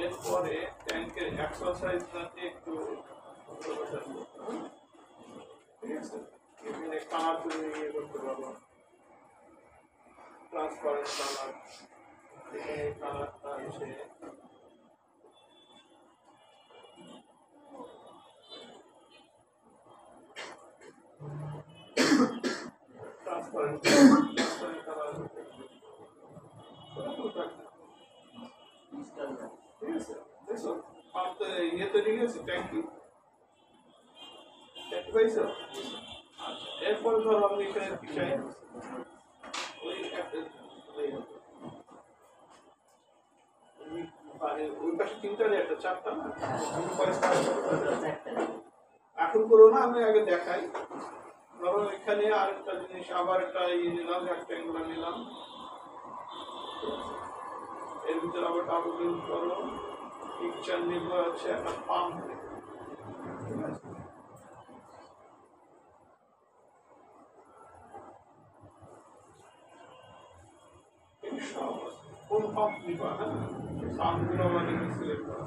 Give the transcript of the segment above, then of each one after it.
এরপরে ট্যাঙ্কের এক্সারসাইজটাকে একটু ঠিক আছে, এখানে কালার তুমি ইয়ে করতে পারবো, ট্রান্সপারেন্ট কালার, এখানে কালারটা এসে ট্রান্সপারেন্ট কালার ঠিক আছে। দেখছো ইয়ে তৈরি হয়েছে ট্যাঙ্কি ট্যাঙ্কি পাইছো। আচ্ছা, এরপরে ধরো আমি এখানে পিছাই ওই একটা ওই পাশে তিনটা একটা চারটা না, এখন করো না, আমি আগে দেখাই। ধরো এখানে আরেকটা জিনিস আবার একটা ইয়ে নিলাম, রেক্ট্যাঙ্গুলার নিলাম, এর ভিতরে আবার ডাবল ক্লিক করো, পিকচার নিব হচ্ছে একটা পাম্প, ঠিক আছে। কোন পাম্প নিবা, হ্যাঁ পাম্পগুলো আমাকে সিলেক্ট করা।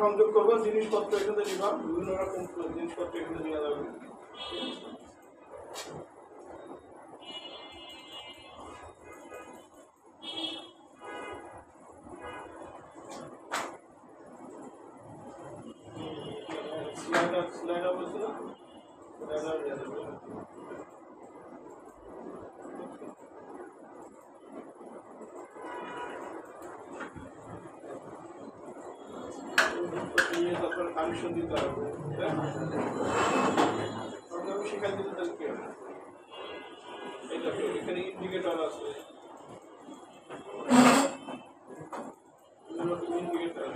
সংযোগ করবো জিনিসপত্র এখানে নিবা, বিভিন্ন রকম জিনিসপত্র এখানে নেওয়া যাবে। স্লাইডার বলছিল তারপরে কানেকশন দিতে হবে, আমি শিখাই দিতে তাহলে কি হবে। এটা এখানে ইন্ডিকেটর আছে, ইন্ডিকেটর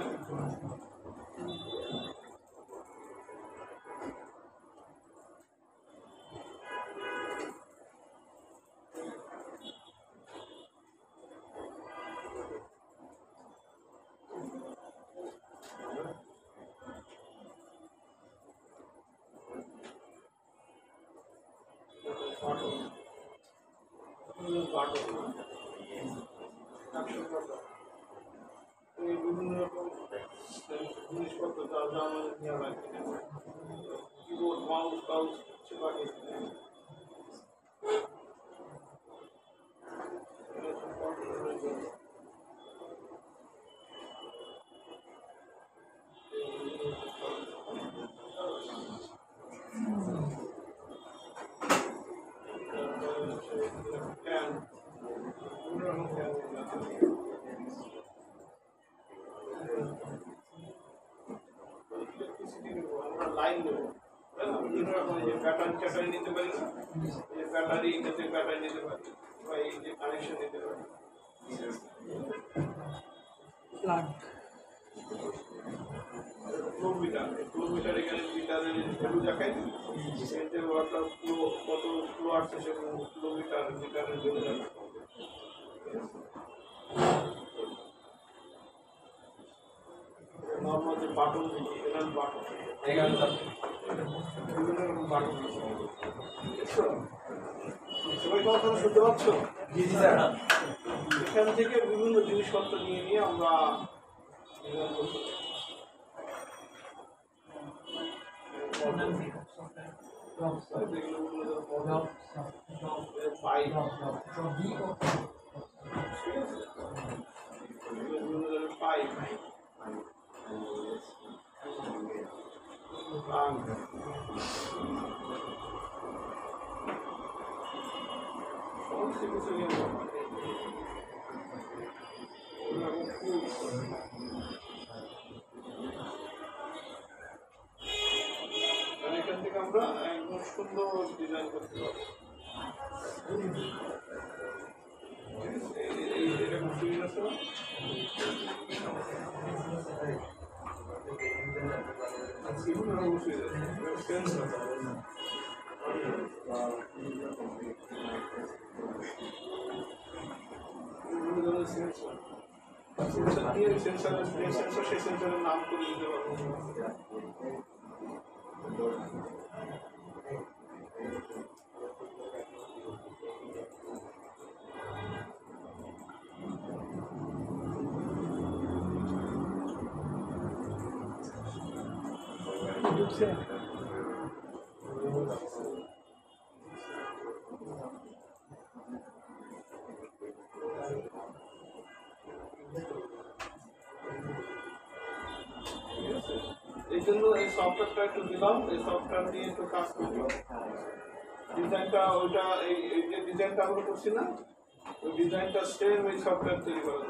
বিভিন্ন রকম জিনিসপত্র যা যা আমাদের নেওয়া লাগবে, কিবোর্ড মাউস টাউস সেবা লাইন দেবো, বিভিন্ন রকম ব্যাটারি নিতে পারি না, ব্যাটারি নিতে পারি বা এই যে কানেকশন নিতে পারি, ফ্লো মিটার এখানে মিটারের ভ্যালু দেখায়, কত ফ্লো আসছে সেরকম ফ্লো মিটারের ভ্যালু দেখায়। নর্মাল যে বাটন এখানে বাটন বিভিন্ন রকম বাটন বুঝতে পারছি। কথা শুনতে পাচ্ছ? জি স্যার। এখান থেকে বিভিন্ন জিনিসপত্র নিয়ে নিয়ে আমরা ডিজাইন করতে পারি। পাইপ, পাইপ, সমস্ত কিছু নিয়ে এখান থেকে আমরা একদম সুন্দর ডিজাইন করতে পারবো। এরকম সুবিধা আছে না? বিভিন্ন রকম সুবিধা আছে। সেন্সর বিভিন্ন ধরনের সেন্সর দিয়ে সেন্সরের সেই সেন্সরের নাম করে দিতে পারবো। এই জন্য এই সফটওয়্যারটা একটু দিলাম, এই সফটওয়্যার দিয়ে একটু কাজ করলাম। ডিজাইনটা ওইটা এই যে ডিজাইনটা আমরা করছি না, ওই ডিজাইনটা সেম এই সফটওয়্যার তৈরি করা